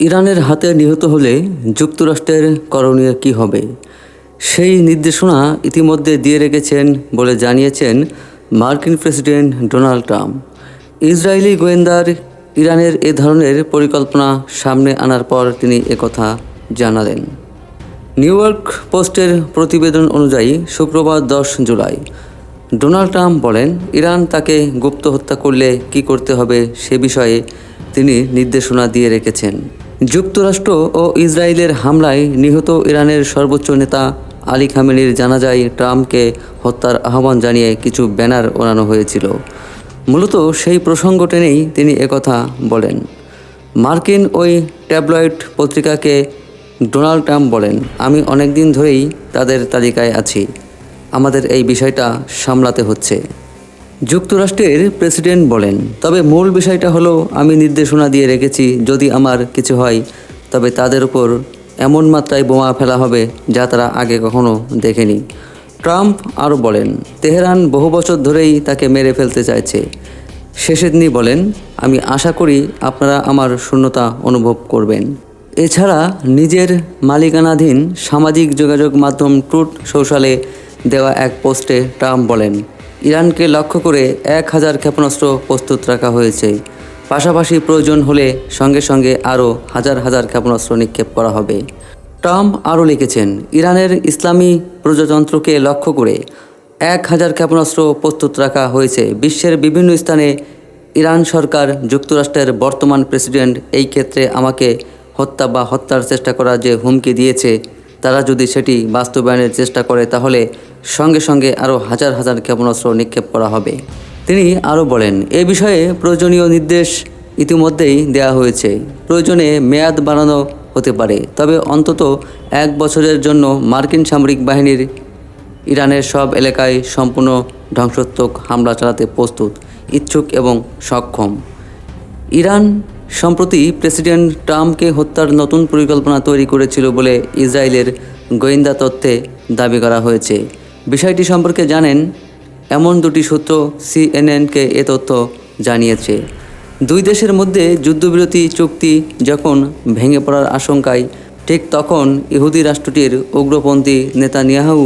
ইরানের হাতে নিহত হলে যুক্তরাষ্ট্রের করণীয় কী হবে, সেই নির্দেশনা ইতিমধ্যে দিয়ে রেখেছেন বলে জানিয়েছেন মার্কিন প্রেসিডেন্ট ডোনাল্ড ট্রাম্প। ইসরায়েলি গোয়েন্দার ইরানের এ ধরনের পরিকল্পনা সামনে আনার পর তিনি একথা জানালেন। নিউ ইয়র্ক পোস্টের প্রতিবেদন অনুযায়ী শুক্রবার 10 জুলাই ডোনাল্ড ট্রাম্প বলেন, ইরান তাকে গুপ্ত হত্যা করলে কী করতে হবে সে বিষয়ে তিনি নির্দেশনা দিয়ে রেখেছেন। যুক্তরাষ্ট্র ও ইসরায়েলের হামলায় নিহত ইরানের সর্বোচ্চ নেতা আলী খামেনির জানাজায় ট্রাম্পকে হত্যার আহ্বান জানিয়ে কিছু ব্যানার ওড়ানো হয়েছিল। মূলত সেই প্রসঙ্গ টেনেই তিনি একথা বলেন। মার্কিন ওই ট্যাবলয়েড পত্রিকাকে ডোনাল্ড ট্রাম্প বলেন, আমি অনেক দিন ধরেই তাদের তালিকায় আছি, আমাদের এই বিষয়টা সামলাতে হচ্ছে। যুক্তরাষ্ট্রের প্রেসিডেন্ট বলেন, তবে মূল বিষয়টা হলো আমি নির্দেশনা দিয়ে রেখেছি, যদি আমার কিছু হয় তবে তাদের উপর এমন মাত্রায় বোমা ফেলা হবে যা তারা আগে কখনো দেখেনি। ট্রাম্প আরও বলেন, তেহরান বহু বছর ধরেই তাকে মেরে ফেলতে চাইছে। শেষে তিনি বলেন, আমি আশা করি আপনারা আমার শূন্যতা অনুভব করবেন। এছাড়া নিজের মালিকানাধীন সামাজিক যোগাযোগ মাধ্যম ট্রুথ সোশ্যালে দেওয়া এক পোস্টে ট্রাম্প বলেন, ইরানকে লক্ষ্য করে 1000 ক্ষেপণাস্ত্র প্রস্তুত রাখা হয়েছে, পাশাপাশি প্রয়োজন হলে সঙ্গে সঙ্গে আরও হাজার হাজার ক্ষেপণাস্ত্র নিক্ষেপ করা হবে। ট্রাম্প আরও লিখেছেন, ইরানের ইসলামী প্রজাতন্ত্রকে লক্ষ্য করে 1000 ক্ষেপণাস্ত্র প্রস্তুত রাখা হয়েছে। বিশ্বের বিভিন্ন স্থানে ইরান সরকার, যুক্তরাষ্ট্রের বর্তমান প্রেসিডেন্ট এই ক্ষেত্রে আমাকে হত্যা বা হত্যার চেষ্টা করার যে হুমকি দিয়েছে, তারা যদি সেটি বাস্তবায়নের চেষ্টা করে তাহলে সঙ্গে সঙ্গে আরও হাজার হাজার ক্ষেপণাস্ত্র নিক্ষেপ করা হবে। তিনি আরও বলেন, এ বিষয়ে প্রয়োজনীয় নির্দেশ ইতিমধ্যেই দেওয়া হয়েছে, প্রয়োজনে মেয়াদ বাড়ানো হতে পারে, তবে অন্তত 1 বছরের জন্য মার্কিন সামরিক বাহিনীর ইরানের সব এলাকায় সম্পূর্ণ ধ্বংসাত্মক হামলা চালাতে প্রস্তুত, ইচ্ছুক এবং সক্ষম। ইরান সম্প্রতি প্রেসিডেন্ট ট্রাম্পকে হত্যার নতুন পরিকল্পনা তৈরি করেছিল বলে ইসরায়েলের গোয়েন্দা তথ্যে দাবি করা হয়েছে। বিষয়টি সম্পর্কে জানেন এমন দুটি সূত্র সিএনএনকে এ তথ্য জানিয়েছে। দুই দেশের মধ্যে যুদ্ধবিরতি চুক্তি যখন ভেঙে পড়ার আশঙ্কায়, ঠিক তখন ইহুদি রাষ্ট্রটির উগ্রপন্থী নেতানিয়াহু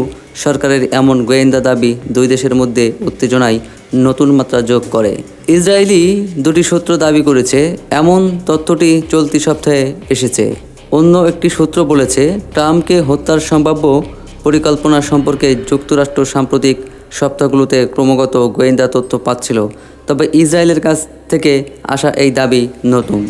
সরকারের এমন গোয়েন্দা দাবি দুই দেশের মধ্যে উত্তেজনায় নতুন মাত্রা যোগ করে। ইসরায়েলি দুটি সূত্র দাবি করেছে, এমন তথ্যটি চলতি সপ্তাহে এসেছে। অন্য একটি সূত্র বলেছে, ট্রাম্পকে হত্যার সম্ভাব্য পরিকল্পনা সম্পর্কে যুক্তরাষ্ট্র সাম্প্রতিক সপ্তাহগুলোতে ক্রমাগত গোয়েন্দা তথ্য পাচ্ছিল, তবে ইসরায়েলের কাছ থেকে আসা এই দাবি নতুন।